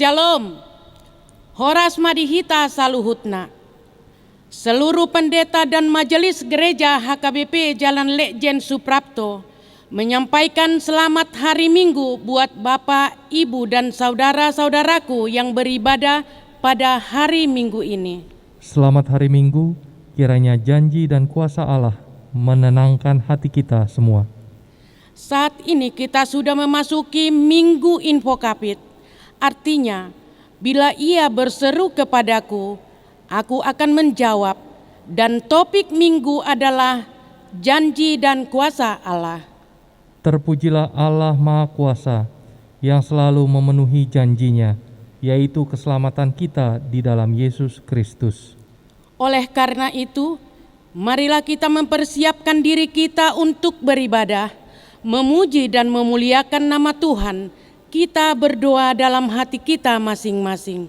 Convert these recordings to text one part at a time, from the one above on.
Shalom, Horas Madihita Saluhutna. Seluruh pendeta dan majelis gereja HKBP Jalan Lejen Suprapto menyampaikan selamat hari Minggu buat Bapak, Ibu, dan saudara-saudaraku yang beribadah pada hari Minggu ini. Selamat hari Minggu, kiranya janji dan kuasa Allah menenangkan hati kita semua. Saat ini kita sudah memasuki Minggu Infokapit. Artinya, bila ia berseru kepadaku, aku akan menjawab, dan topik minggu adalah janji dan kuasa Allah. Terpujilah Allah Maha Kuasa yang selalu memenuhi janjinya, yaitu keselamatan kita di dalam Yesus Kristus. Oleh karena itu, marilah kita mempersiapkan diri kita untuk beribadah, memuji dan memuliakan nama Tuhan. Kita berdoa dalam hati kita masing-masing.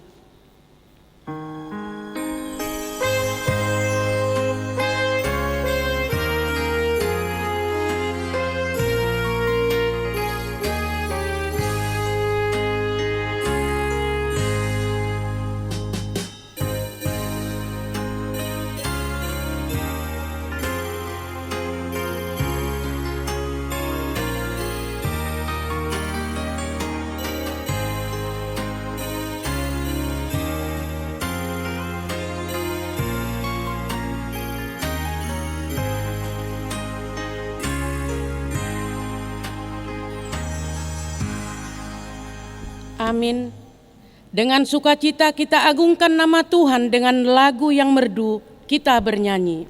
Amin. Dengan sukacita kita agungkan nama Tuhan dengan lagu yang merdu, kita bernyanyi.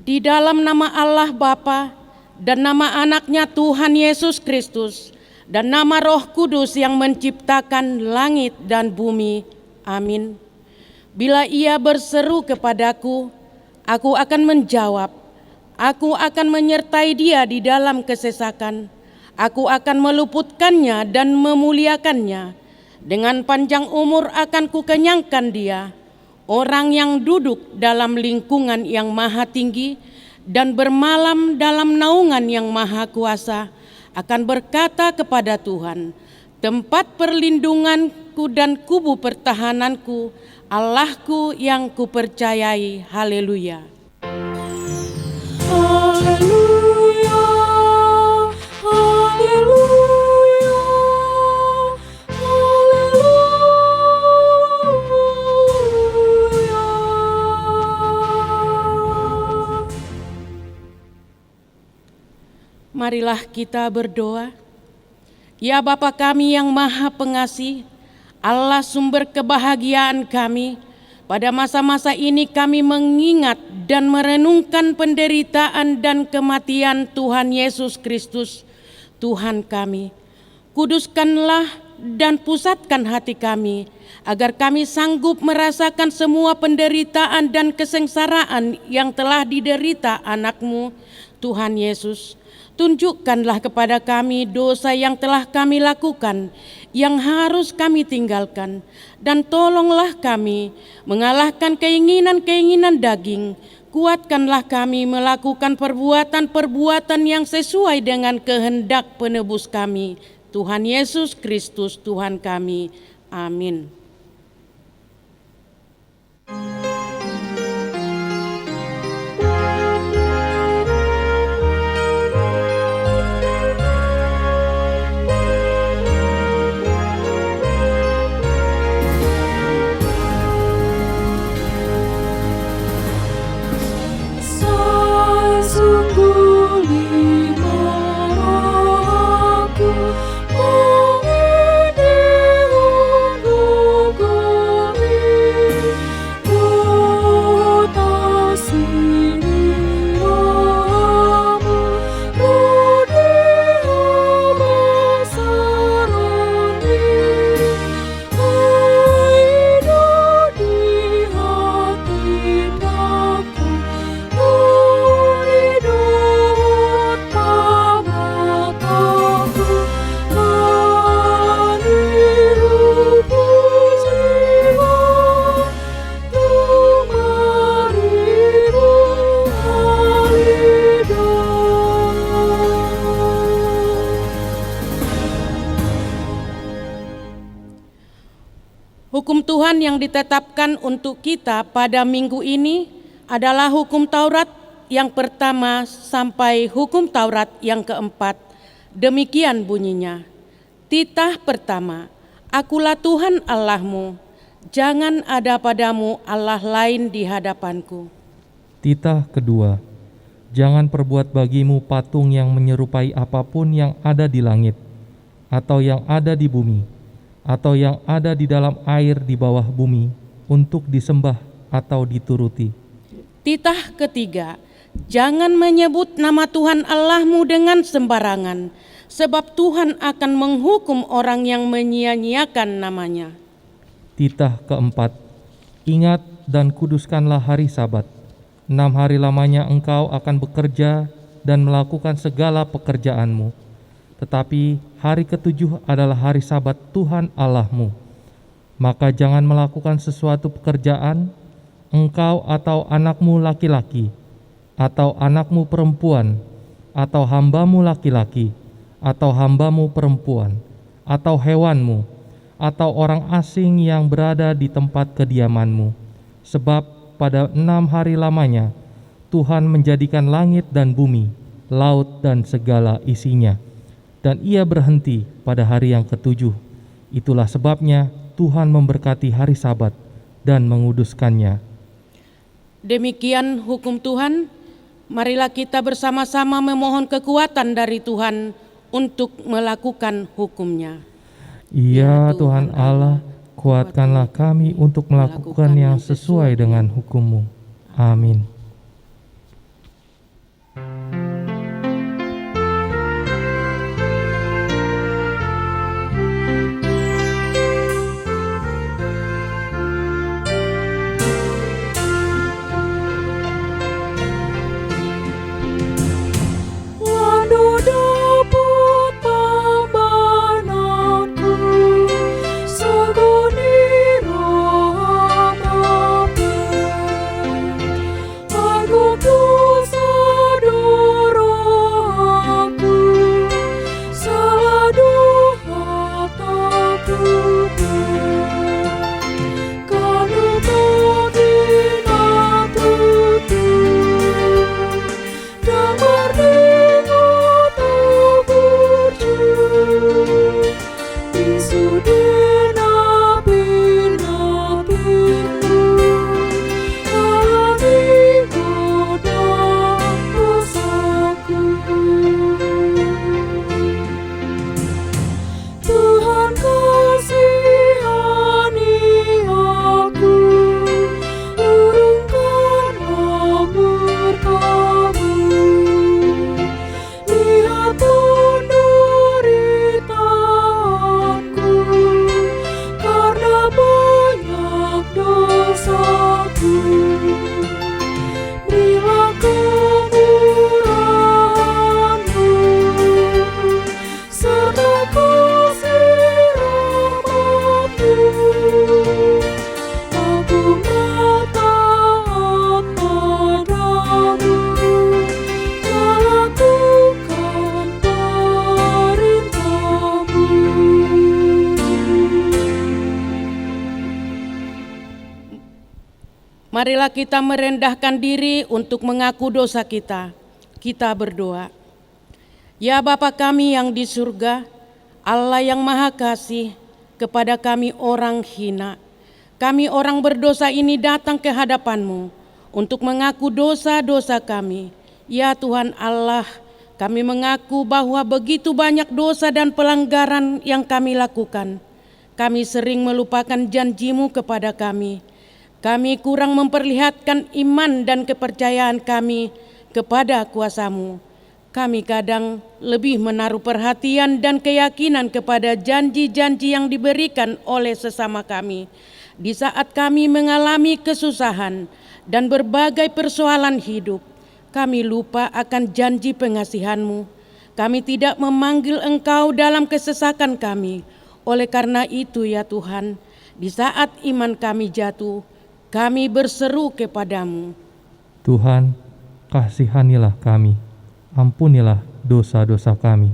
Di dalam nama Allah Bapa dan nama anaknya Tuhan Yesus Kristus dan nama Roh Kudus yang menciptakan langit dan bumi. Amin. Bila ia berseru kepadaku, aku akan menjawab. Aku akan menyertai dia di dalam kesesakan. Aku akan meluputkannya dan memuliakannya. Dengan panjang umur akan kukenyangkan dia. Orang yang duduk dalam lingkungan yang maha tinggi dan bermalam dalam naungan yang maha kuasa akan berkata kepada Tuhan, tempat perlindunganku dan kubu pertahananku, Allahku yang kupercayai. Haleluya. Haleluya, haleluya. Marilah kita berdoa. Ya Bapa kami yang Maha Pengasih, Allah sumber kebahagiaan kami, pada masa-masa ini kami mengingat dan merenungkan penderitaan dan kematian Tuhan Yesus Kristus, Tuhan kami. Kuduskanlah dan pusatkan hati kami, agar kami sanggup merasakan semua penderitaan dan kesengsaraan yang telah diderita anak-Mu, Tuhan Yesus. Tunjukkanlah kepada kami dosa yang telah kami lakukan, yang harus kami tinggalkan, dan tolonglah kami mengalahkan keinginan-keinginan daging. Kuatkanlah kami melakukan perbuatan-perbuatan yang sesuai dengan kehendak penebus kami, Tuhan Yesus Kristus Tuhan kami. Amin. Sungguh lima aku Hukum Tuhan yang ditetapkan untuk kita pada minggu ini adalah hukum Taurat yang pertama sampai hukum Taurat yang keempat. Demikian bunyinya. Titah pertama, Akulah Tuhan Allahmu, jangan ada padamu Allah lain di hadapanku. Titah kedua, jangan perbuat bagimu patung yang menyerupai apapun yang ada di langit, atau yang ada di bumi, atau yang ada di dalam air di bawah bumi, untuk disembah atau dituruti. Titah ketiga, jangan menyebut nama Tuhan Allahmu dengan sembarangan, sebab Tuhan akan menghukum orang yang menyia-nyiakan namanya. Titah keempat, ingat dan kuduskanlah hari Sabat. 6 hari lamanya engkau akan bekerja dan melakukan segala pekerjaanmu. Tetapi hari ke-7 adalah hari Sabat Tuhan Allahmu. Maka jangan melakukan sesuatu pekerjaan, engkau atau anakmu laki-laki, atau anakmu perempuan, atau hambamu laki-laki, atau hambamu perempuan, atau hewanmu, atau orang asing yang berada di tempat kediamanmu. Sebab pada 6 hari lamanya Tuhan menjadikan langit dan bumi, laut dan segala isinya, dan Ia berhenti pada hari yang ke-7. Itulah sebabnya Tuhan memberkati hari Sabat dan menguduskannya. Demikian hukum Tuhan. Marilah kita bersama-sama memohon kekuatan dari Tuhan untuk melakukan hukum-Nya. Ya Tuhan Allah, kuatkanlah kami untuk melakukan yang sesuai dengan hukum-Mu. Amin. Marilah kita merendahkan diri untuk mengaku dosa kita. Kita berdoa. Ya Bapa kami yang di surga, Allah yang Maha Kasih, kepada kami orang hina, kami orang berdosa ini datang ke hadapan-Mu untuk mengaku dosa-dosa kami. Ya Tuhan Allah, kami mengaku bahwa begitu banyak dosa dan pelanggaran yang kami lakukan. Kami sering melupakan janji-Mu kepada kami. Kami kurang memperlihatkan iman dan kepercayaan kami kepada kuasa-Mu. Kami kadang lebih menaruh perhatian dan keyakinan kepada janji-janji yang diberikan oleh sesama kami. Di saat kami mengalami kesusahan dan berbagai persoalan hidup, kami lupa akan janji pengasihan-Mu. Kami tidak memanggil Engkau dalam kesesakan kami. Oleh karena itu ya Tuhan, di saat iman kami jatuh, kami berseru kepada-Mu. Tuhan, kasihanilah kami. Ampunilah dosa-dosa kami.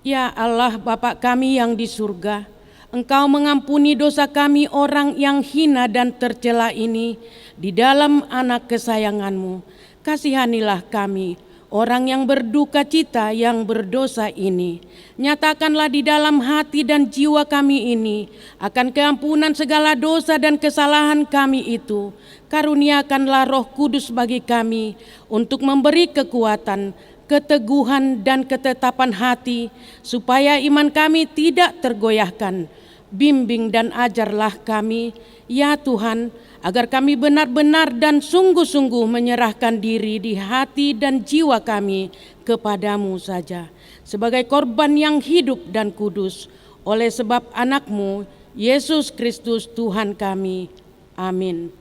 Ya Allah Bapa kami yang di surga, Engkau mengampuni dosa kami orang yang hina dan tercela ini di dalam anak kesayangan-Mu. Kasihanilah kami, orang yang berduka cita yang berdosa ini. Nyatakanlah di dalam hati dan jiwa kami ini akan keampunan segala dosa dan kesalahan kami itu. Karuniakanlah Roh Kudus bagi kami untuk memberi kekuatan, keteguhan dan ketetapan hati, supaya iman kami tidak tergoyahkan. Bimbing dan ajarlah kami, ya Tuhan, agar kami benar-benar dan sungguh-sungguh menyerahkan diri di hati dan jiwa kami kepadamu saja, sebagai korban yang hidup dan kudus, oleh sebab anak-Mu, Yesus Kristus Tuhan kami. Amin.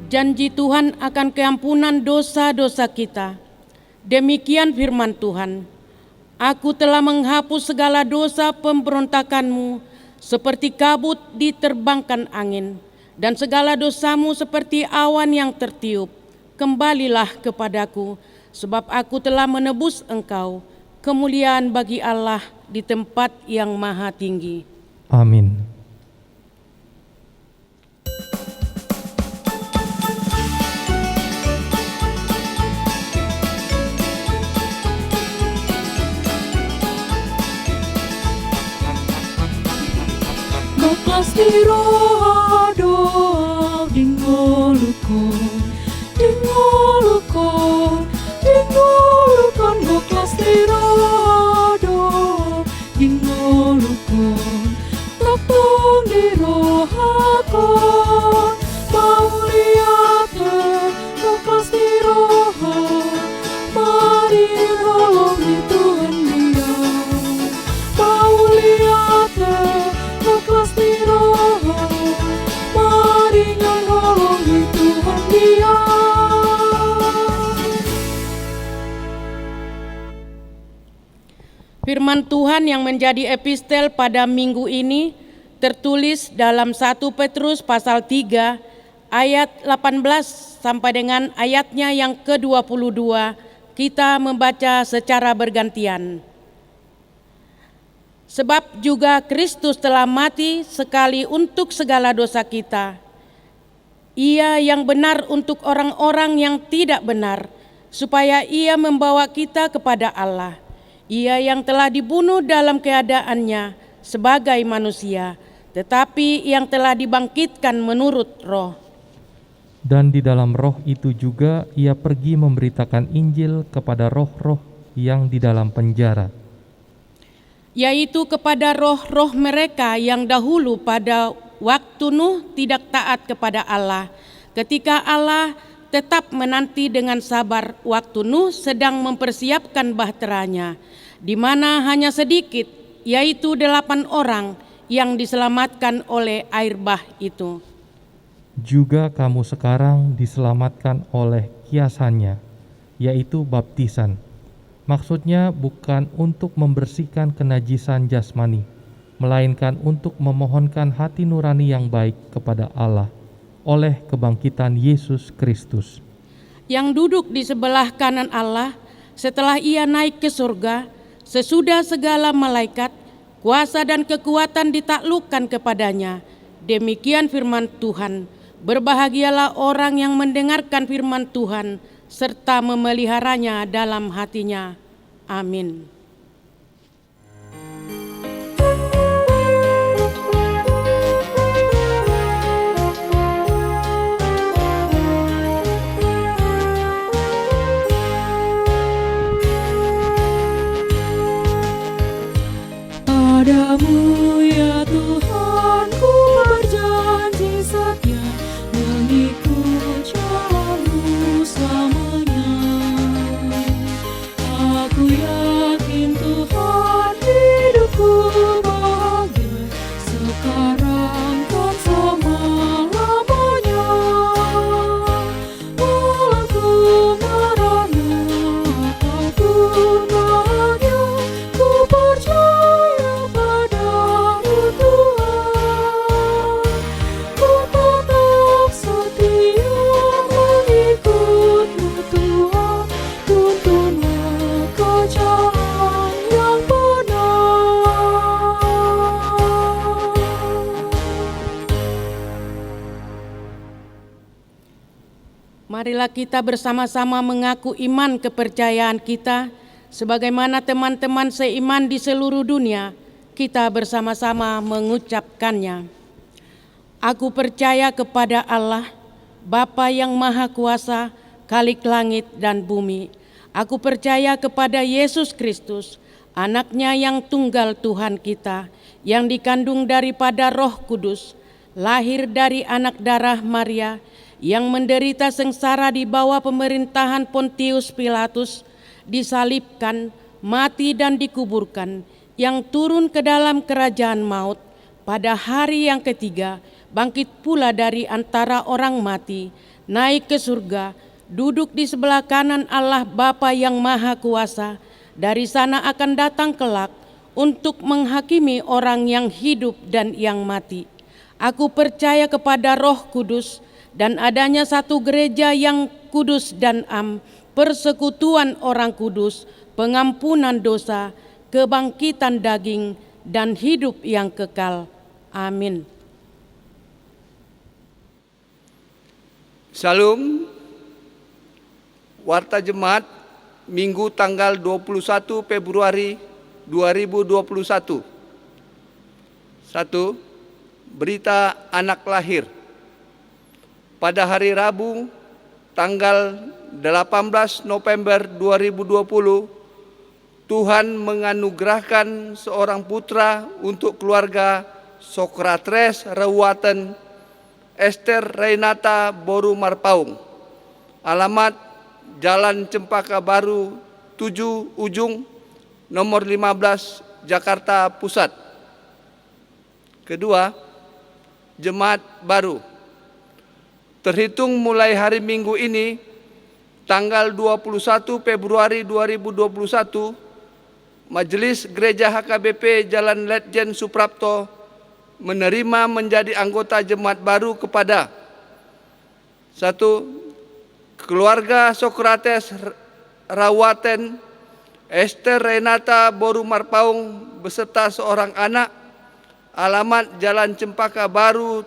Janji Tuhan akan keampunan dosa-dosa kita. Demikian firman Tuhan. Aku telah menghapus segala dosa pemberontakanmu seperti kabut diterbangkan angin, dan segala dosamu seperti awan yang tertiup. Kembalilah kepadaku, sebab aku telah menebus engkau. Kemuliaan bagi Allah di tempat yang maha tinggi. Amin. Pasti roh doa dingolukon, dingolukon, dingolukon. Pasti roh doa dingolukon, tapong di roh akon. Mau lihat pasti roh, mari nolong di Tuhan dia. Mau lihat pasti roh, mari nolong di Tuhan dia. Firman Tuhan yang menjadi epistel pada minggu ini tertulis dalam 1 Petrus pasal 3 ayat 18 sampai dengan ayatnya yang ke-22. Kita membaca secara bergantian. Sebab juga Kristus telah mati sekali untuk segala dosa kita. Ia yang benar untuk orang-orang yang tidak benar, supaya ia membawa kita kepada Allah. Ia yang telah dibunuh dalam keadaannya sebagai manusia, tetapi yang telah dibangkitkan menurut roh. Dan di dalam roh itu juga ia pergi memberitakan Injil kepada roh-roh yang di dalam penjara, yaitu kepada roh-roh mereka yang dahulu pada waktu Nuh tidak taat kepada Allah, ketika Allah tetap menanti dengan sabar waktu Nuh sedang mempersiapkan bahteranya, di mana hanya sedikit, yaitu 8 orang yang diselamatkan oleh air bah itu. juga kamu sekarang diselamatkan oleh kiasannya, yaitu baptisan. Maksudnya bukan untuk membersihkan kenajisan jasmani, melainkan untuk memohonkan hati nurani yang baik kepada Allah oleh kebangkitan Yesus Kristus, yang duduk di sebelah kanan Allah setelah ia naik ke surga, sesudah segala malaikat, kuasa dan kekuatan ditaklukkan kepadanya. Demikian firman Tuhan. Berbahagialah orang yang mendengarkan firman Tuhan serta memeliharanya dalam hatinya. Amin. Padamu ya Tuhan ku berjanji setia, mengikut jalanmu selamanya. Aku yakin Tuhan hidupku bahagia, sekarang dan selama-lamanya. Walau ku merana ataupun bahagia, ku percaya padamu Tuhan. Ku tetap setia mengikut-Mu Tuhan, tuntunlah ke jalan yang benar. Marilah kita bersama-sama mengaku iman kepercayaan kita, sebagaimana teman-teman seiman di seluruh dunia, kita bersama-sama mengucapkannya. Aku percaya kepada Allah, Bapa yang Maha Kuasa, Khalik langit dan bumi. Aku percaya kepada Yesus Kristus, Anak-Nya yang tunggal Tuhan kita, yang dikandung daripada Roh Kudus, lahir dari anak darah Maria, yang menderita sengsara di bawah pemerintahan Pontius Pilatus, disalibkan, mati dan dikuburkan, yang turun ke dalam kerajaan maut, pada hari yang ketiga bangkit pula dari antara orang mati, naik ke surga, duduk di sebelah kanan Allah Bapa yang Maha Kuasa. Dari sana akan datang kelak untuk menghakimi orang yang hidup dan yang mati. Aku percaya kepada Roh Kudus dan adanya satu gereja yang kudus dan persekutuan orang kudus, pengampunan dosa, kebangkitan daging, dan hidup yang kekal. Amin. Salam. Warta Jemaat Minggu tanggal 21 Februari 2021. 1. Berita anak lahir. Pada hari Rabu tanggal 18 November 2020, Tuhan menganugerahkan seorang putra untuk keluarga Sokrates Reuwaten Esther Renata Boru Marpaung. Alamat Jalan Cempaka Baru 7 Ujung, nomor 15, Jakarta Pusat. Kedua, Jemaat baru. Terhitung mulai hari Minggu ini, tanggal 21 Februari 2021, Majelis Gereja HKBP Jalan Letjen Suprapto menerima menjadi anggota jemaat baru kepada 1. Keluarga Sokrates Reuwaten Esther Renata Boru Marpaung beserta seorang anak, alamat Jalan Cempaka Baru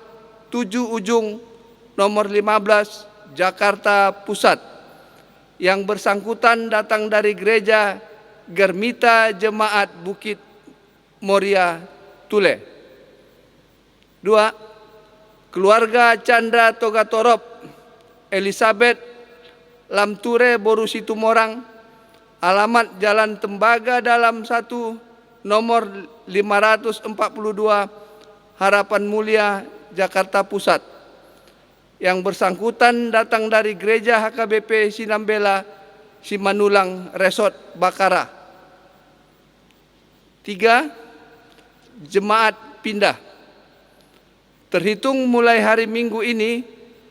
7 Ujung, nomor 15, Jakarta Pusat. Yang bersangkutan datang dari gereja Germita Jemaat Bukit Moria Tule. 2. Keluarga Chandra Togatorop, Elizabeth Lamture Boru Situmorang, alamat Jalan Tembaga Dalam 1, nomor 542, Harapan Mulia, Jakarta Pusat. Yang bersangkutan datang dari gereja HKBP Sinambela Simanulang Resort Bakara. 3. Jemaat pindah. Terhitung mulai hari Minggu ini,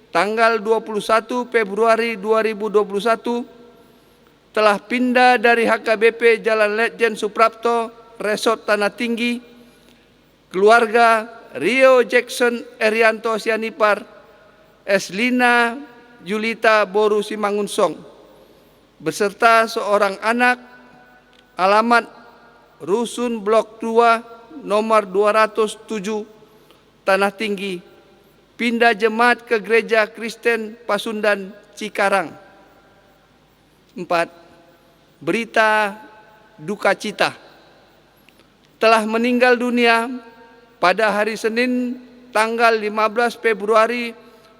tanggal 21 Februari 2021, telah pindah dari HKBP Jalan Letjen Suprapto, Resort Tanah Tinggi, keluarga Rio Jackson Erianto Sianipar, Eslina Julita Boru Simangunsong, beserta seorang anak, alamat Rusun Blok 2, nomor 207, Tanah Tinggi, pindah jemaat ke Gereja Kristen Pasundan Cikarang. 4. Berita duka cita. Telah meninggal dunia pada hari Senin tanggal 15 Februari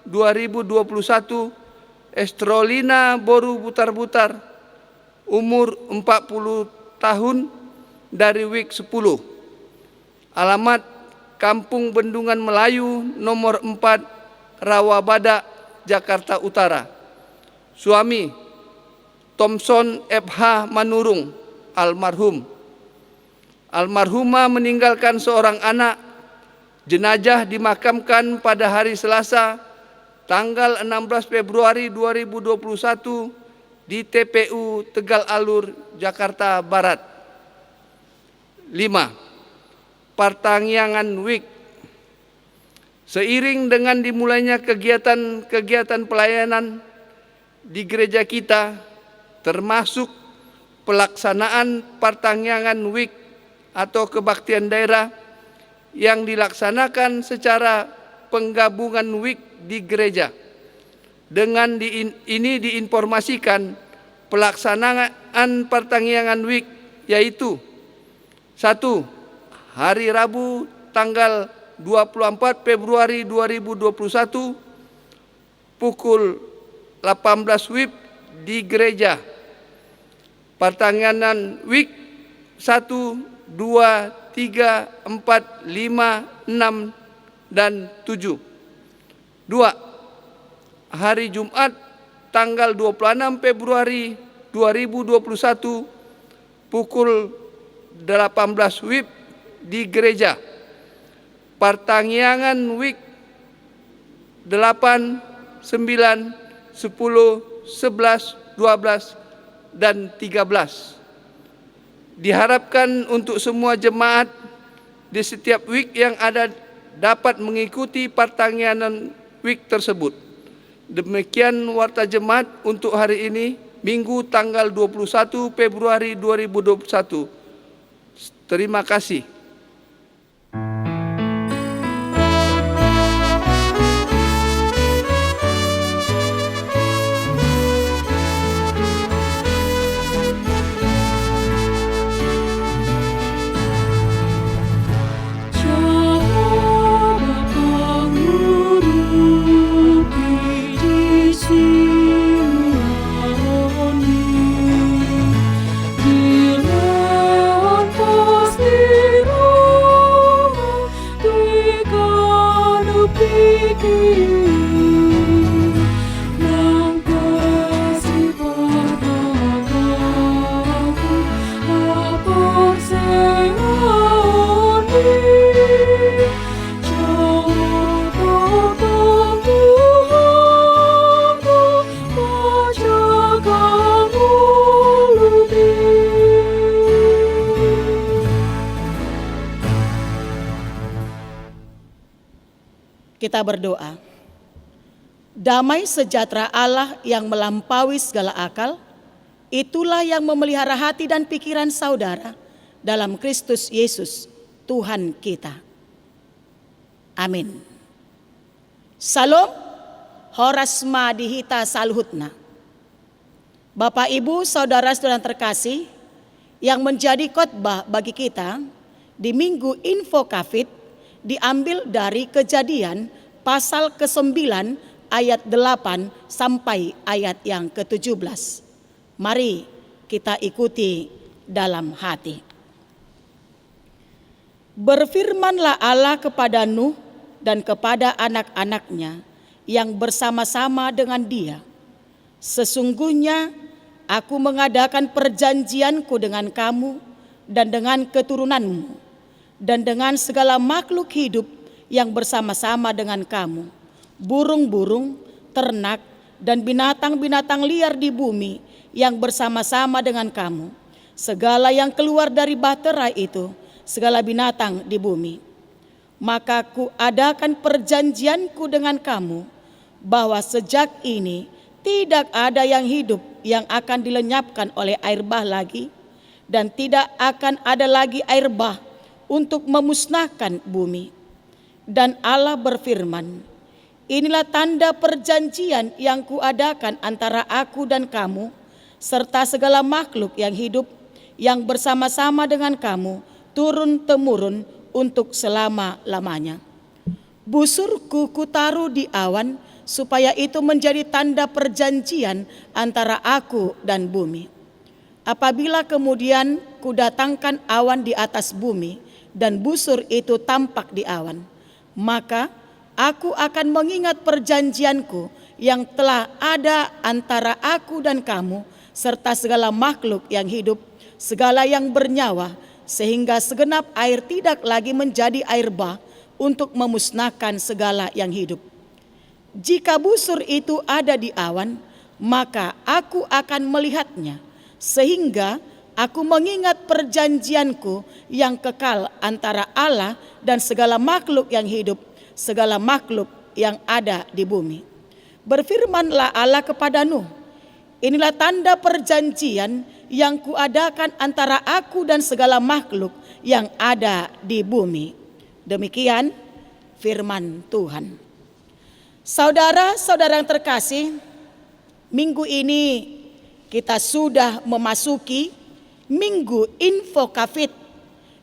2021 Estrolina Boru Butar-Butar, umur 40 tahun, dari Wik 10. Alamat Kampung Bendungan Melayu, nomor 4, Rawabada, Jakarta Utara. Suami Thomson FH Manurung, almarhum. Almarhumah meninggalkan seorang anak. Jenazah dimakamkan pada hari Selasa tanggal 16 Februari 2021 di TPU Tegal Alur, Jakarta Barat. 5. Partangyangan Week. Seiring dengan dimulainya kegiatan pelayanan di gereja kita, termasuk pelaksanaan Partangyangan Week atau kebaktian daerah yang dilaksanakan secara penggabungan week di gereja. Dengan ini diinformasikan pelaksanaan Partangyangan Week yaitu: 1. Hari Rabu tanggal 24 Februari 2021 pukul 18 WIB di gereja. Partangyangan Week 1, 2, 3, 4, 5, 6, dan 7. 2. Hari Jumat tanggal 26 Februari 2021 pukul 18 WIB di gereja. Partangyangan Week 8, 9, 10, 11, 12, dan 13. Diharapkan untuk semua jemaat di setiap week yang ada dapat mengikuti Partangyangan Week tersebut. Demikian warta jemaat untuk hari ini, Minggu tanggal 21 Februari 2021. Terima kasih. Kita berdoa. Damai sejahtera Allah yang melampaui segala akal, itulah yang memelihara hati dan pikiran saudara dalam Kristus Yesus Tuhan kita. Amin. Salam, horasma dihita saluhutna. Bapak, Ibu, saudara-saudara terkasih, yang menjadi khotbah bagi kita di Minggu Info Kafid diambil dari Kejadian pasal ke-9 ayat 8 sampai ayat yang ke-17. Mari kita ikuti dalam hati. Berfirmanlah Allah kepada Nuh dan kepada anak-anaknya yang bersama-sama dengan dia. Sesungguhnya aku mengadakan perjanjianku dengan kamu dan dengan keturunanmu dan dengan segala makhluk hidup yang bersama-sama dengan kamu, burung-burung, ternak, dan binatang-binatang liar di bumi yang bersama-sama dengan kamu, segala yang keluar dari bahtera itu, segala binatang di bumi. Maka kuadakan perjanjianku dengan kamu, bahwa sejak ini tidak ada yang hidup yang akan dilenyapkan oleh air bah lagi, dan tidak akan ada lagi air bah untuk memusnahkan bumi. Dan Allah berfirman, inilah tanda perjanjian yang kuadakan antara aku dan kamu, serta segala makhluk yang hidup yang bersama-sama dengan kamu, turun-temurun untuk selama-lamanya. Busurku kutaruh di awan, supaya itu menjadi tanda perjanjian antara aku dan bumi. Apabila kemudian kudatangkan awan di atas bumi, dan busur itu tampak di awan, maka aku akan mengingat perjanjianku yang telah ada antara aku dan kamu, serta segala makhluk yang hidup, segala yang bernyawa, sehingga segenap air tidak lagi menjadi air bah untuk memusnahkan segala yang hidup. Jika busur itu ada di awan, maka aku akan melihatnya, sehingga aku mengingat perjanjianku yang kekal antara Allah dan segala makhluk yang hidup, segala makhluk yang ada di bumi. Berfirmanlah Allah kepada Nuh, inilah tanda perjanjian yang kuadakan antara aku dan segala makhluk yang ada di bumi. Demikian firman Tuhan. Saudara-saudara yang terkasih, minggu ini kita sudah memasuki Minggu Info Kafid,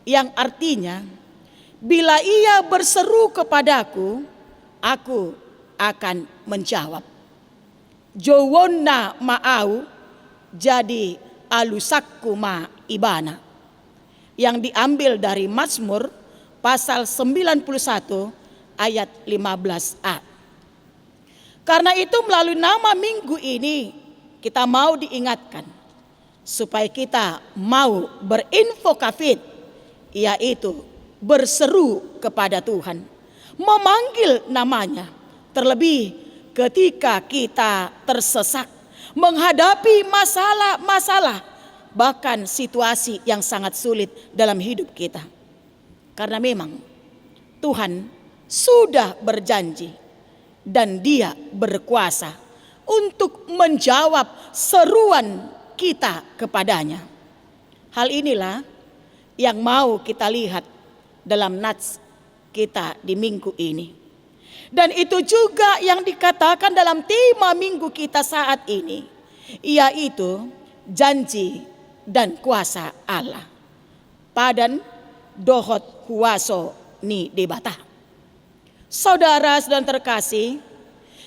yang artinya bila ia berseru kepadaku, aku akan menjawab. Jowonna ma'au jadi alusakku ma ibana, yang diambil dari Mazmur pasal 91 ayat 15a. Karena itu melalui nama minggu ini kita mau diingatkan supaya kita mau berinfo kafid, yaitu berseru kepada Tuhan, memanggil namanya, terlebih ketika kita tersesat, menghadapi masalah-masalah, bahkan situasi yang sangat sulit dalam hidup kita. Karena memang Tuhan sudah berjanji dan Dia berkuasa untuk menjawab seruan kita kepadanya. Hal inilah yang mau kita lihat dalam nats kita di minggu ini. Dan itu juga yang dikatakan dalam tema minggu kita saat ini, yaitu janji dan kuasa Allah. Padan dohot kuaso ni debata. Saudara-saudara terkasih,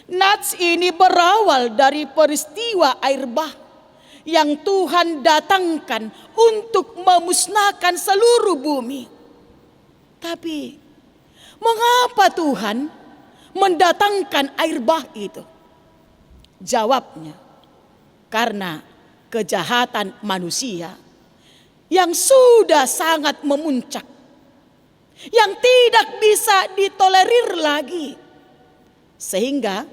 nats ini berawal dari peristiwa air bah yang Tuhan datangkan untuk memusnahkan seluruh bumi. Tapi mengapa Tuhan mendatangkan air bah itu? Jawabnya, karena kejahatan manusia yang sudah sangat memuncak, yang tidak bisa ditolerir lagi. Sehingga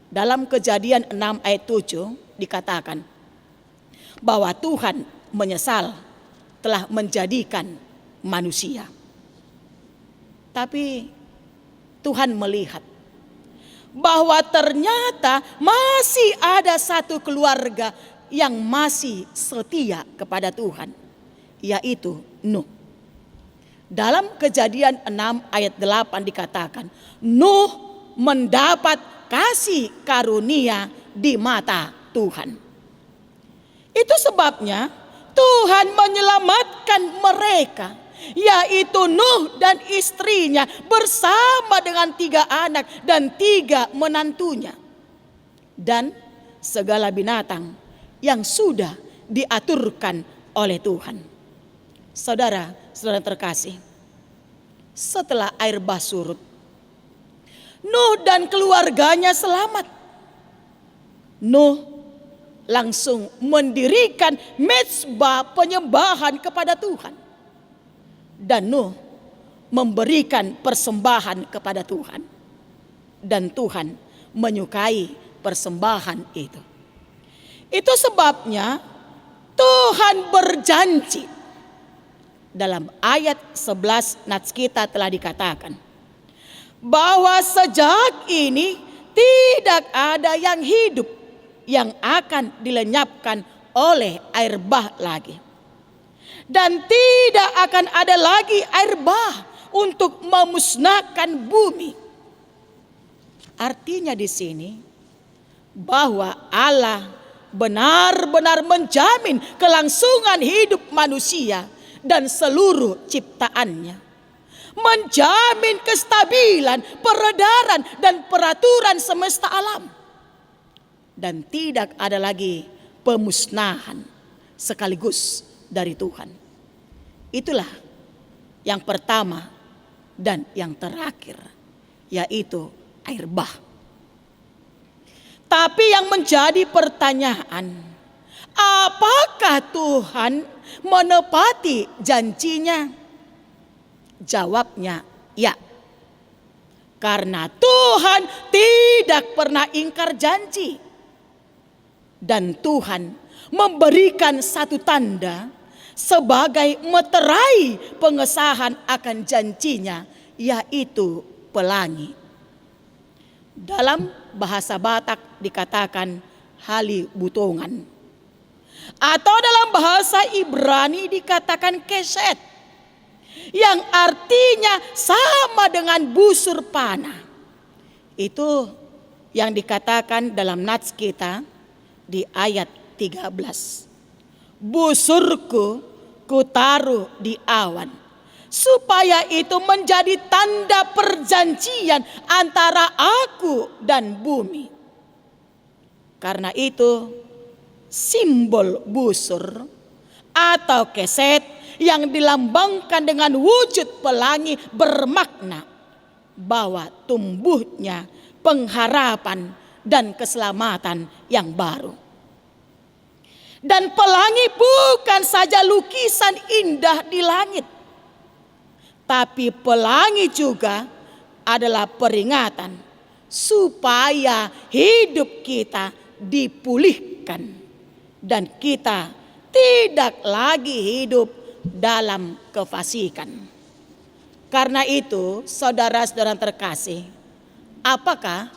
dalam Kejadian 6 ayat 7 dikatakan bahwa Tuhan menyesal telah menjadikan manusia. Tapi Tuhan melihat bahwa ternyata masih ada satu keluarga yang masih setia kepada Tuhan, yaitu Nuh. Dalam Kejadian 6 ayat 8 dikatakan, Nuh mendapat kasih karunia di mata Tuhan. Itu sebabnya Tuhan menyelamatkan mereka, yaitu Nuh dan istrinya bersama dengan 3 anak dan 3 menantunya. Dan segala binatang yang sudah diaturkan oleh Tuhan. Saudara terkasih, setelah air bah surut, Nuh dan keluarganya selamat. Nuh langsung mendirikan mezbah penyembahan kepada Tuhan. Dan Nuh memberikan persembahan kepada Tuhan. Dan Tuhan menyukai persembahan itu. Itu sebabnya Tuhan berjanji. Dalam ayat 11 nats kita telah dikatakan bahwa sejak ini tidak ada yang hidup yang akan dilenyapkan oleh air bah lagi. Dan tidak akan ada lagi air bah untuk memusnahkan bumi. Artinya di sini bahwa Allah benar-benar menjamin kelangsungan hidup manusia dan seluruh ciptaannya. Menjamin kestabilan, peredaran dan peraturan semesta alam. Dan tidak ada lagi pemusnahan sekaligus dari Tuhan. Itulah yang pertama dan yang terakhir, yaitu air bah. Tapi yang menjadi pertanyaan, apakah Tuhan menepati janjinya? Jawabnya ya. Karena Tuhan tidak pernah ingkar janji. Dan Tuhan memberikan satu tanda sebagai meterai pengesahan akan janjinya, yaitu pelangi. Dalam bahasa Batak dikatakan hali butongan. Atau dalam bahasa Ibrani dikatakan keset, yang artinya sama dengan busur panah. Itu yang dikatakan dalam nats kita di ayat 13. Busurku kutaruh di awan, supaya itu menjadi tanda perjanjian antara aku dan bumi. Karena itu simbol busur atau keset yang dilambangkan dengan wujud pelangi bermakna bahwa tumbuhnya pengharapan dan keselamatan yang baru. Dan pelangi bukan saja lukisan indah di langit, tapi pelangi juga adalah peringatan supaya hidup kita dipulihkan dan kita tidak lagi hidup dalam kefasikan. Karena itu, saudara-saudara terkasih, apakah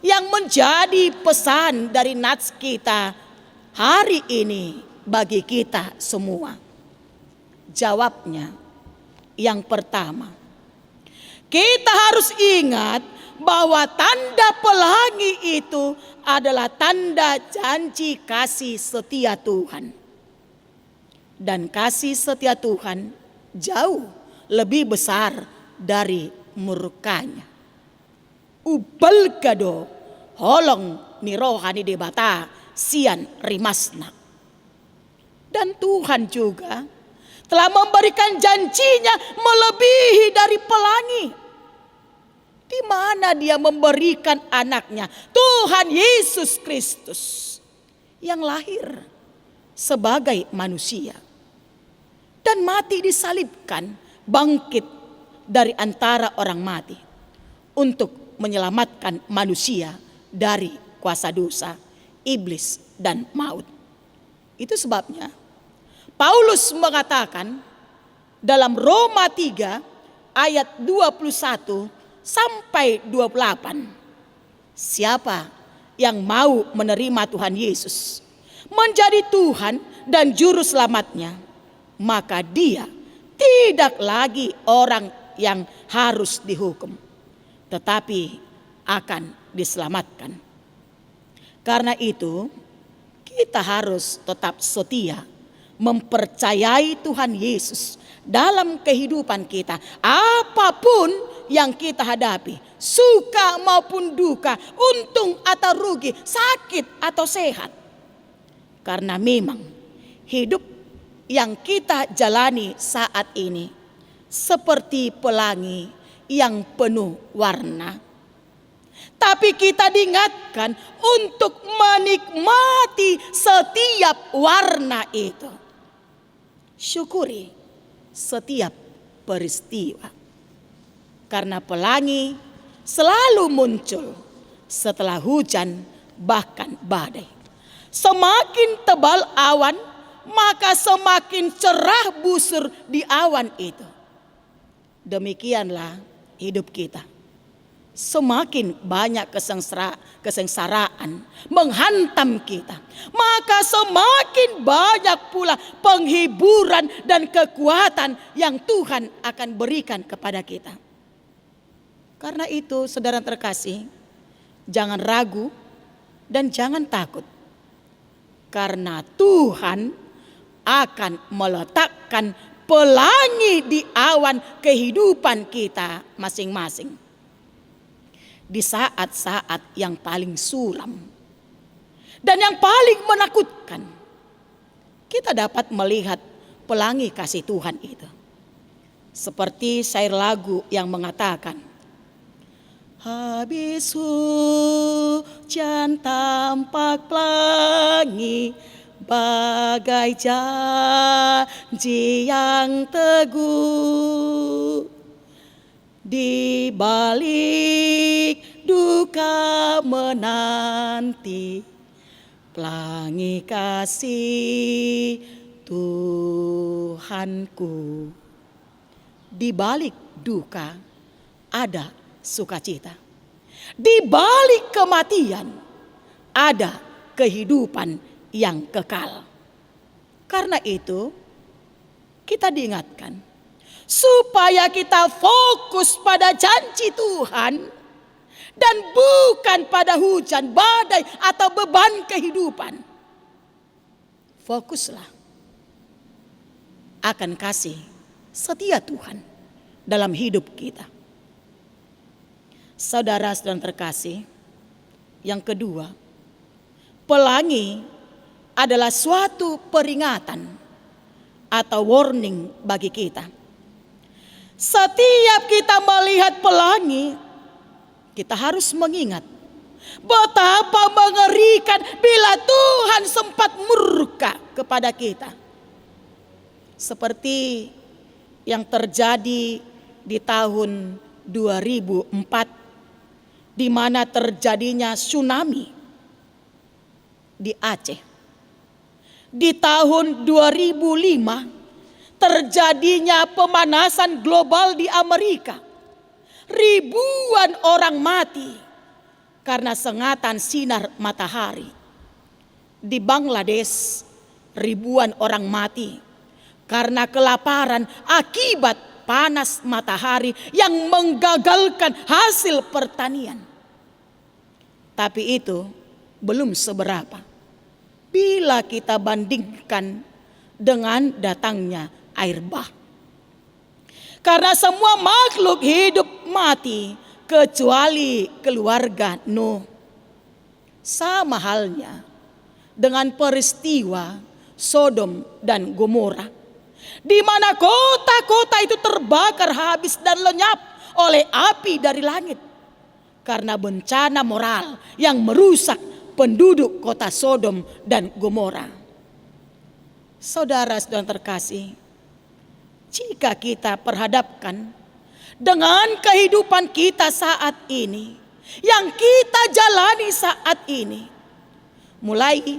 yang menjadi pesan dari nats kita hari ini bagi kita semua? Jawabnya, yang pertama, kita harus ingat bahwa tanda pelangi itu adalah tanda janji kasih setia Tuhan. Dan kasih setia Tuhan jauh lebih besar dari murkanya. Ubal gado holong ni rohani debata sian rimasna. Dan Tuhan juga telah memberikan janjinya melebihi dari pelangi. Di mana Dia memberikan anaknya, Tuhan Yesus Kristus, yang lahir sebagai manusia dan mati disalibkan, bangkit dari antara orang mati untuk menyelamatkan manusia dari kuasa dosa, iblis dan maut. Itu sebabnya Paulus mengatakan dalam Roma 3 ayat 21 sampai 28, siapa yang mau menerima Tuhan Yesus menjadi Tuhan dan Juru Selamatnya, maka dia tidak lagi orang yang harus dihukum, tetapi akan diselamatkan. Karena itu, kita harus tetap setia mempercayai Tuhan Yesus dalam kehidupan kita. Apapun yang kita hadapi, suka maupun duka, untung atau rugi, sakit atau sehat. Karena memang hidup yang kita jalani saat ini seperti pelangi yang penuh warna. Tapi kita diingatkan untuk menikmati setiap warna itu. Syukuri setiap peristiwa. Karena pelangi selalu muncul setelah hujan bahkan badai. Semakin tebal awan, maka semakin cerah busur di awan itu. Demikianlah hidup kita. Semakin banyak kesengsaraan menghantam kita, maka semakin banyak pula penghiburan dan kekuatan yang Tuhan akan berikan kepada kita. Karena itu, saudara terkasih, jangan ragu dan jangan takut. Karena Tuhan akan meletakkan pelangi di awan kehidupan kita masing-masing. Di saat-saat yang paling suram dan yang paling menakutkan, kita dapat melihat pelangi kasih Tuhan itu. Seperti syair lagu yang mengatakan, habis hujan tampak pelangi, bagai janji yang teguh. Di balik duka menanti pelangi kasih Tuhanku. Di balik duka ada sukacita. Di balik kematian ada kehidupan yang kekal. Karena itu kita diingatkan supaya kita fokus pada janji Tuhan dan bukan pada hujan, badai atau beban kehidupan. Fokuslah akan kasih setia Tuhan dalam hidup kita. Saudara-saudara terkasih, yang kedua, pelangi adalah suatu peringatan atau warning bagi kita. Setiap kita melihat pelangi, kita harus mengingat betapa mengerikan bila Tuhan sempat murka kepada kita. Seperti yang terjadi di tahun 2004, di mana terjadinya tsunami di Aceh. Di tahun 2005, terjadinya pemanasan global di Amerika. Ribuan orang mati karena sengatan sinar matahari. Di Bangladesh, ribuan orang mati karena kelaparan akibat panas matahari yang menggagalkan hasil pertanian. Tapi itu belum seberapa bila kita bandingkan dengan datangnya air bah. Karena semua makhluk hidup mati kecuali keluarga Nuh. Sama halnya dengan peristiwa Sodom dan Gomora, di mana kota-kota itu terbakar habis dan lenyap oleh api dari langit karena bencana moral yang merusak penduduk kota Sodom dan Gomora. Saudara-saudara terkasih, jika kita perhadapkan dengan kehidupan kita saat ini, yang kita jalani saat ini, mulai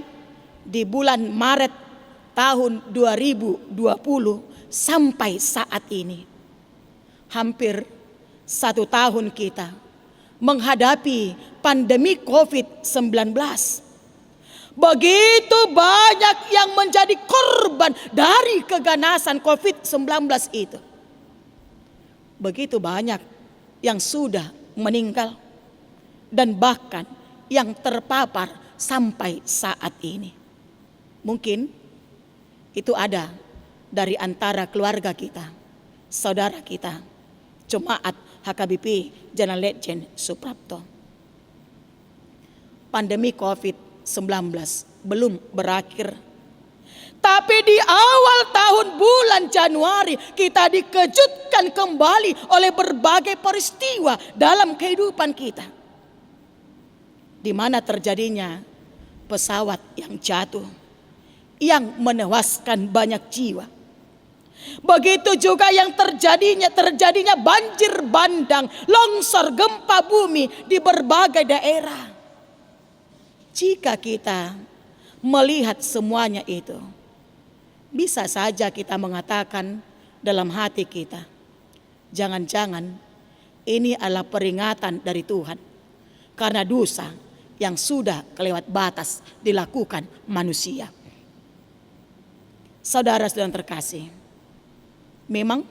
di bulan Maret tahun 2020 sampai saat ini, hampir 1 tahun kita menghadapi pandemi COVID-19. Begitu banyak yang menjadi korban dari keganasan COVID-19 itu. Begitu banyak yang sudah meninggal dan bahkan yang terpapar sampai saat ini. Mungkin itu ada dari antara keluarga kita, saudara kita, Jemaat HKBP Jalan Letjen Suprapto. Pandemi COVID-19 belum berakhir. Tapi di awal tahun bulan Januari kita dikejutkan kembali oleh berbagai peristiwa dalam kehidupan kita. Di mana terjadinya pesawat yang jatuh, yang menewaskan banyak jiwa. Begitu juga yang terjadinya banjir bandang, longsor, gempa bumi di berbagai daerah. Jika kita melihat semuanya itu, bisa saja kita mengatakan dalam hati kita, jangan-jangan ini adalah peringatan dari Tuhan karena dosa yang sudah kelewat batas dilakukan manusia. Saudara-saudara terkasih, memang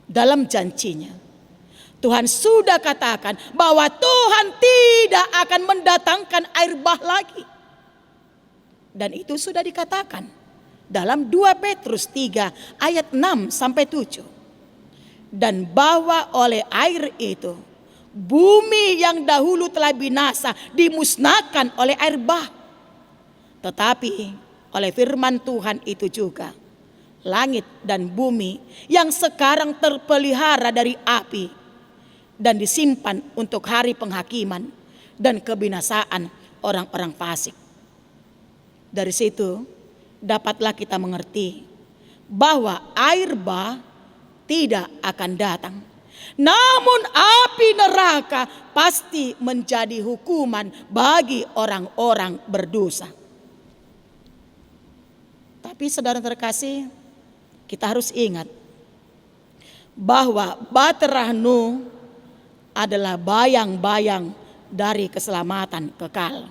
dalam janjinya Tuhan sudah katakan bahwa Tuhan tidak akan mendatangkan air bah lagi. Dan itu sudah dikatakan dalam 2 Petrus 3 ayat 6 sampai 7. Dan bahwa oleh air itu bumi yang dahulu telah binasa dimusnahkan oleh air bah. Tetapi oleh firman Tuhan itu juga langit dan bumi yang sekarang terpelihara dari api dan disimpan untuk hari penghakiman dan kebinasaan orang-orang fasik. Dari situ dapatlah kita mengerti bahwa air bah tidak akan datang. Namun api neraka pasti menjadi hukuman bagi orang-orang berdosa. Tapi saudara terkasih, kita harus ingat bahwa Bahtera Nuh adalah bayang-bayang dari keselamatan kekal.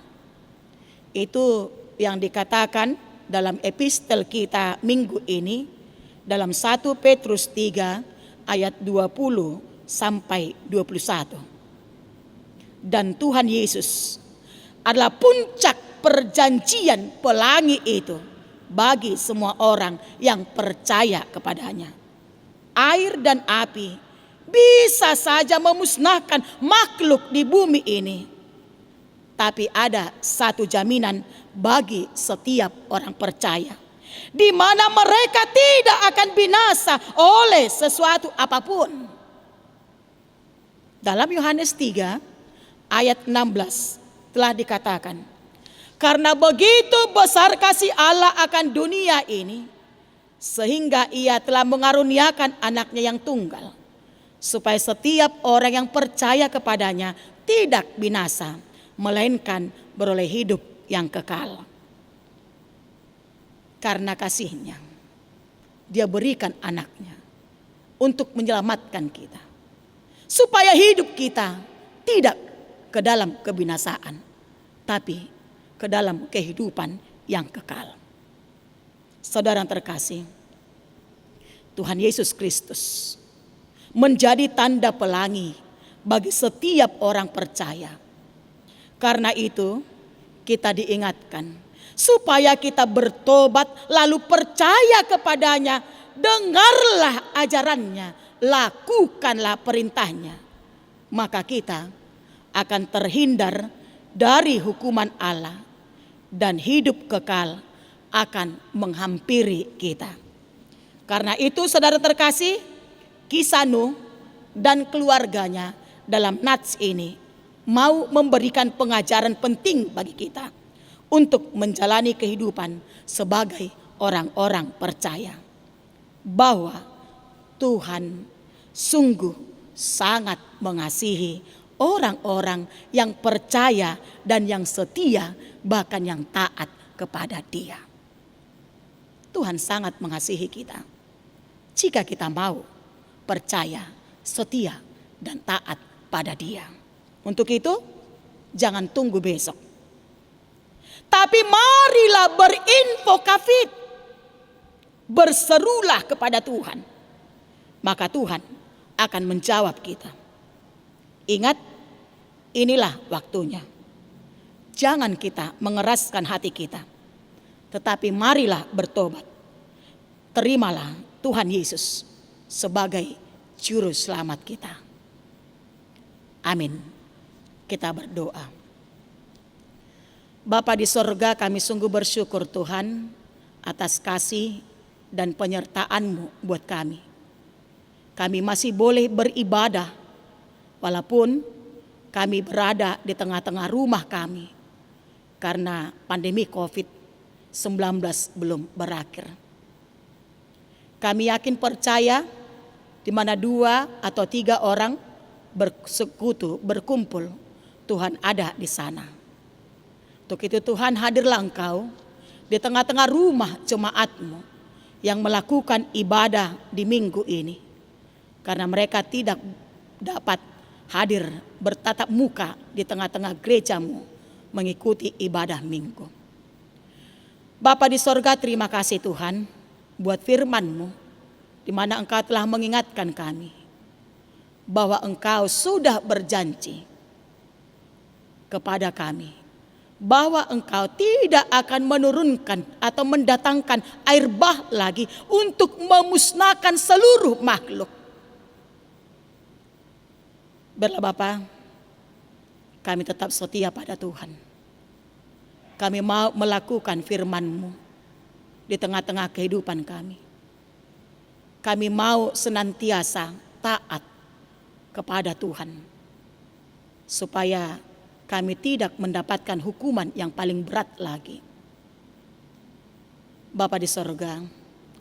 Itu yang dikatakan dalam epistel kita minggu ini dalam 1 Petrus 3 ayat 20 sampai 21. Dan Tuhan Yesus adalah puncak perjanjian pelangi itu bagi semua orang yang percaya kepadanya. Air dan api bisa saja memusnahkan makhluk di bumi ini. Tapi ada satu jaminan bagi setiap orang percaya, di mana mereka tidak akan binasa oleh sesuatu apapun. Dalam Yohanes 3 ayat 16 telah dikatakan, karena begitu besar kasih Allah akan dunia ini, sehingga ia telah mengaruniakan anaknya yang tunggal, supaya setiap orang yang percaya kepadanya tidak binasa, melainkan beroleh hidup yang kekal. Karena kasihnya, dia berikan anaknya untuk menyelamatkan kita, supaya hidup kita tidak ke dalam kebinasaan, tapi ke dalam kehidupan yang kekal. Saudara yang terkasih, Tuhan Yesus Kristus menjadi tanda pelangi bagi setiap orang percaya. Karena itu kita diingatkan supaya kita bertobat lalu percaya kepadanya, dengarlah ajarannya, lakukanlah perintahnya. Maka kita akan terhindar dari hukuman Allah dan hidup kekal akan menghampiri kita. Karena itu saudara terkasih, kisah Nuh dan keluarganya dalam nats ini mau memberikan pengajaran penting bagi kita untuk menjalani kehidupan sebagai orang-orang percaya. Bahwa Tuhan sungguh sangat mengasihi orang-orang yang percaya dan yang setia, bahkan yang taat kepada Dia. Tuhan sangat mengasihi kita jika kita mau percaya, setia, dan taat pada Dia. Untuk itu, jangan tunggu besok. tetapi marilah berinfokafit. Berserulah kepada Tuhan, maka Tuhan akan menjawab kita. Ingat, inilah waktunya. Jangan kita mengeraskan hati kita, tetapi marilah bertobat. Terimalah Tuhan Yesus sebagai juru selamat kita. Amin. Kita berdoa. Bapa di sorga, kami sungguh bersyukur Tuhan atas kasih dan penyertaan-Mu buat kami. Kami masih boleh beribadah walaupun kami berada di tengah-tengah rumah kami karena pandemi COVID-19 belum berakhir. Kami yakin percaya di mana 2 atau 3 orang bersekutu, berkumpul, Tuhan ada di sana. Untuk itu Tuhan, hadirlah Engkau di tengah-tengah rumah jemaat-Mu yang melakukan ibadah di minggu ini. Karena mereka tidak dapat hadir bertatap muka di tengah-tengah gereja-Mu mengikuti ibadah minggu. Bapa di sorga, terima kasih Tuhan buat firman-Mu, di mana Engkau telah mengingatkan kami bahwa Engkau sudah berjanji kepada kami bahwa Engkau tidak akan menurunkan atau mendatangkan air bah lagi untuk memusnahkan seluruh makhluk. Biarlah Bapa, kami tetap setia pada Tuhan. Kami mau melakukan firman-Mu di tengah-tengah kehidupan kami. Kami mau senantiasa taat kepada Tuhan, supaya kami tidak mendapatkan hukuman yang paling berat lagi. Bapa di sorga,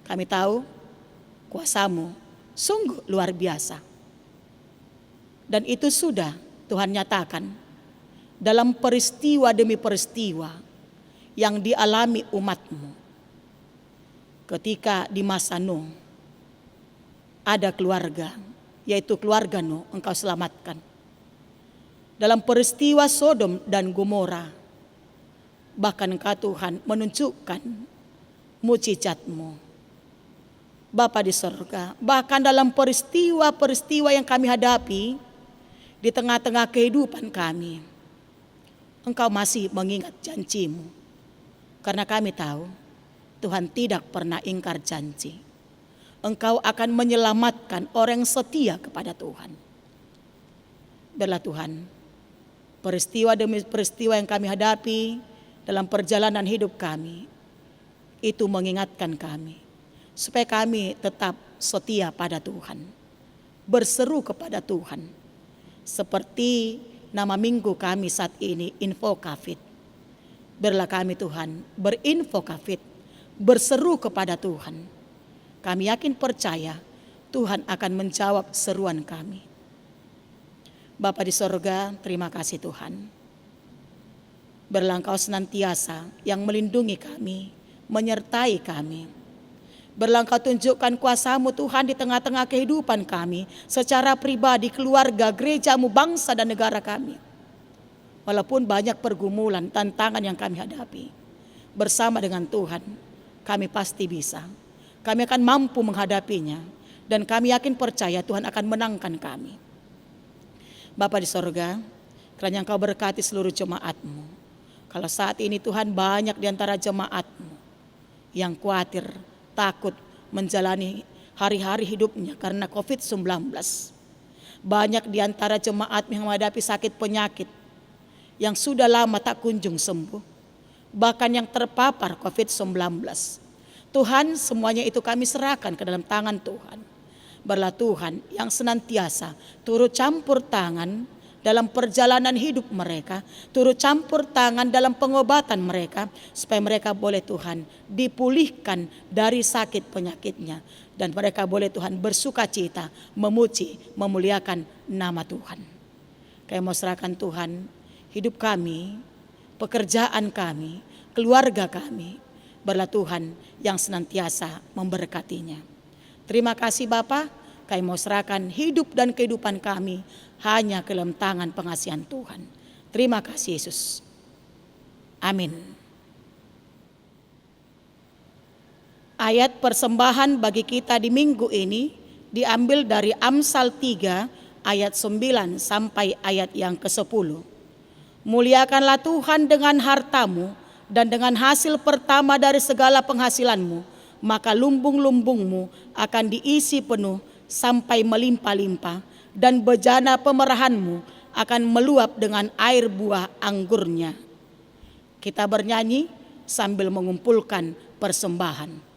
kami tahu kuasa-Mu sungguh luar biasa. Dan itu sudah Tuhan nyatakan dalam peristiwa demi peristiwa yang dialami umat-Mu. Ketika di masa Nuh ada keluarga, yaitu keluarga Nuh, Engkau selamatkan. Dalam peristiwa Sodom dan Gomora, bahkan Engkau Tuhan menunjukkan mujizat-Mu. Bapa di sorga, bahkan dalam peristiwa-peristiwa yang kami hadapi di tengah-tengah kehidupan kami, Engkau masih mengingat janji-Mu. Karena kami tahu Tuhan tidak pernah ingkar janji. Engkau akan menyelamatkan orang yang setia kepada Tuhan. Biarlah Tuhan, peristiwa demi peristiwa yang kami hadapi dalam perjalanan hidup kami, itu mengingatkan kami, supaya kami tetap setia pada Tuhan, berseru kepada Tuhan. Seperti nama minggu kami saat ini, Infokafit. Biarlah kami Tuhan berinfokafit, berseru kepada Tuhan. Kami yakin percaya Tuhan akan menjawab seruan kami. Bapa di sorga, terima kasih Tuhan. Biarlah Engkau senantiasa yang melindungi kami, menyertai kami. Biarlah Engkau tunjukkan kuasa-Mu Tuhan di tengah-tengah kehidupan kami, secara pribadi, keluarga, gereja-Mu, bangsa dan negara kami. Walaupun banyak pergumulan, tantangan yang kami hadapi, bersama dengan Tuhan, kami pasti bisa. Kami akan mampu menghadapinya, dan kami yakin percaya Tuhan akan menangkan kami. Bapa di sorga, kiranya Engkau berkati seluruh jemaat-Mu. Kalau saat ini Tuhan, banyak di antara jemaat-Mu yang khawatir, takut menjalani hari-hari hidupnya karena COVID-19. Banyak di antara jemaat yang menghadapi sakit penyakit yang sudah lama tak kunjung sembuh, bahkan yang terpapar COVID-19. Tuhan, semuanya itu kami serahkan ke dalam tangan Tuhan. Biarlah Tuhan yang senantiasa turut campur tangan dalam perjalanan hidup mereka, turut campur tangan dalam pengobatan mereka, supaya mereka boleh Tuhan dipulihkan dari sakit penyakitnya, dan mereka boleh Tuhan bersuka cita, memuji, memuliakan nama Tuhan. Kami mau serahkan Tuhan hidup kami, pekerjaan kami, keluarga kami, biarlah Tuhan yang senantiasa memberkatinya. Terima kasih Bapa, kami mau serahkan hidup dan kehidupan kami hanya ke dalam tangan pengasihan Tuhan. Terima kasih Yesus. Amin. Ayat persembahan bagi kita di minggu ini diambil dari Amsal 3 ayat 9 sampai ayat yang ke-10. Muliakanlah Tuhan dengan hartamu dan dengan hasil pertama dari segala penghasilanmu, maka lumbung-lumbungmu akan diisi penuh sampai melimpah-limpah, dan bejana pemerahanmu akan meluap dengan air buah anggurnya. Kita bernyanyi sambil mengumpulkan persembahan.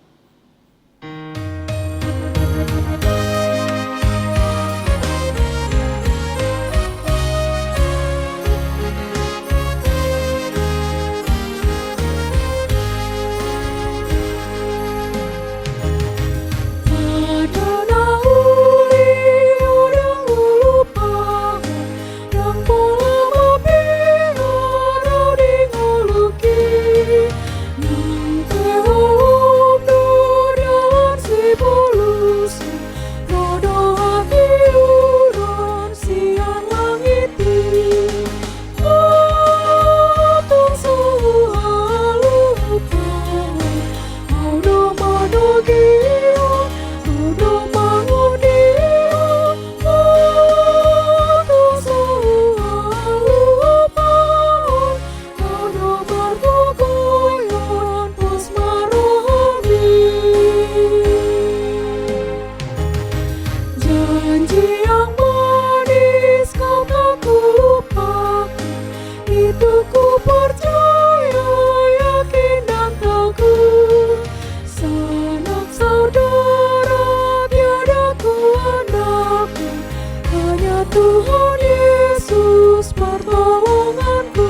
Tuhan Yesus pertolonganku,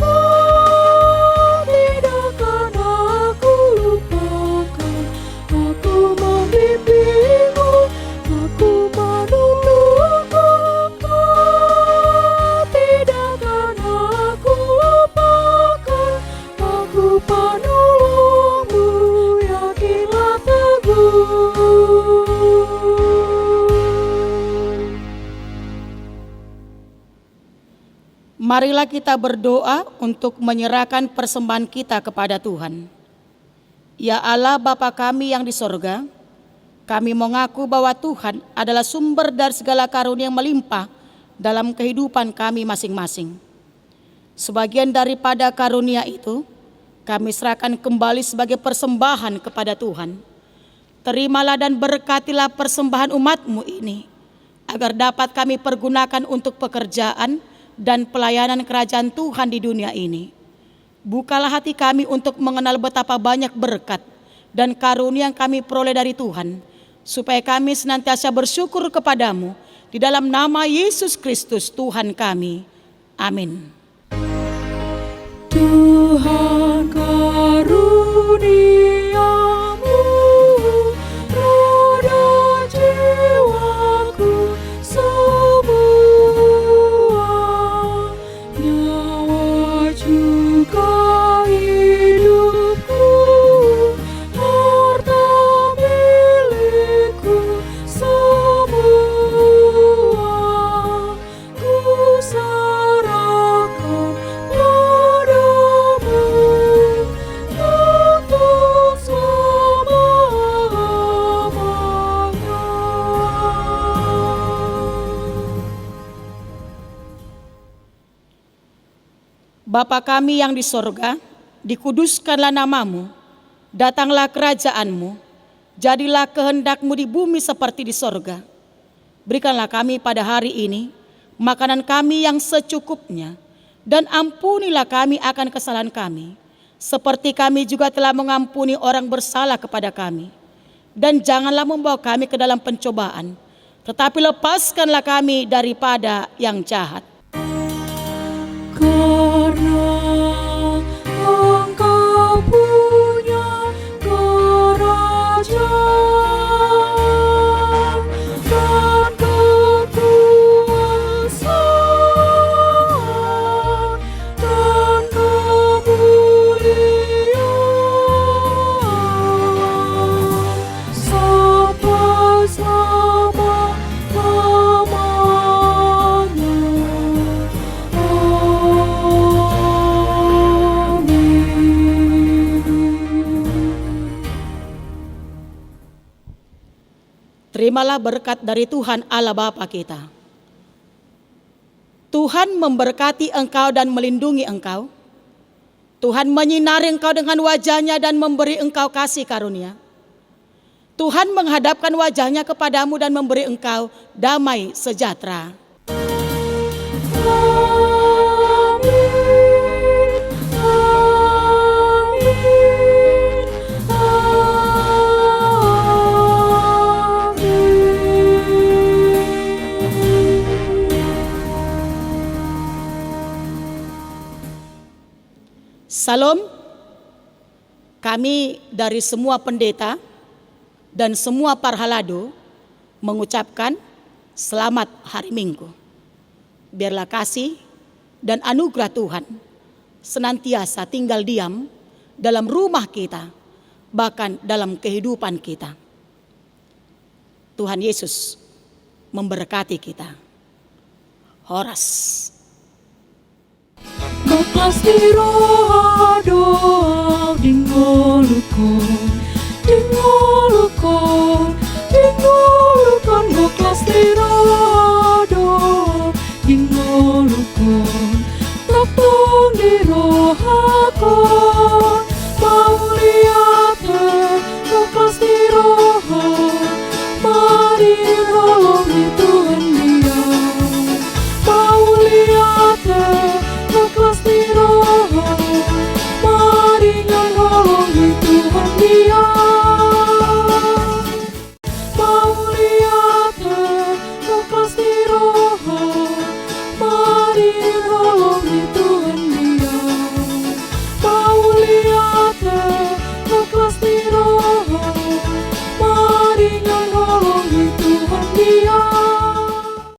Kau tidakkan aku lupakan. Aku membimbingmu, aku menuntunmu, Kau tidakkan aku lupakan. Aku penolongmu, yakinlah teguh. Marilah kita berdoa untuk menyerahkan persembahan kita kepada Tuhan. Ya Allah Bapa kami yang di sorga, kami mengaku bahwa Tuhan adalah sumber dari segala karunia yang melimpah dalam kehidupan kami masing-masing. Sebagian daripada karunia itu, kami serahkan kembali sebagai persembahan kepada Tuhan. Terimalah dan berkatilah persembahan umat-Mu ini, agar dapat kami pergunakan untuk pekerjaan dan pelayanan kerajaan Tuhan di dunia ini. Bukalah hati kami untuk mengenal betapa banyak berkat dan karunia yang kami peroleh dari Tuhan, supaya kami senantiasa bersyukur kepadamu di dalam nama Yesus Kristus Tuhan kami. Amin. Tuhan karuniamu, roda jiwaku semua, nyawa juga hidupku, harta milikku semua, ku serahkan padamu untuk selama-lamanya. Bapa kami yang di sorga, dikuduskanlah namamu, datanglah kerajaanmu, jadilah kehendakmu di bumi seperti di sorga. Berikanlah kami pada hari ini makanan kami yang secukupnya, dan ampunilah kami akan kesalahan kami, seperti kami juga telah mengampuni orang bersalah kepada kami. Dan janganlah membawa kami ke dalam pencobaan, tetapi lepaskanlah kami daripada yang jahat. Karena Engkau punya kerajaan dan kekuasaan dan kemuliaan sampai selama-lamanya. terimalah berkat dari Tuhan Allah Bapa kita. Tuhan memberkati engkau dan melindungi engkau. Tuhan menyinari engkau dengan wajah-Nya dan memberi engkau kasih karunia. Tuhan menghadapkan wajah-Nya kepadamu dan memberi engkau damai sejahtera. Salam, kami dari semua pendeta dan semua parhalado mengucapkan selamat hari Minggu. Biarlah kasih dan anugerah Tuhan senantiasa tinggal diam dalam rumah kita, bahkan dalam kehidupan kita. Tuhan Yesus memberkati kita. Horas. Maklas di roh doa di ngoluko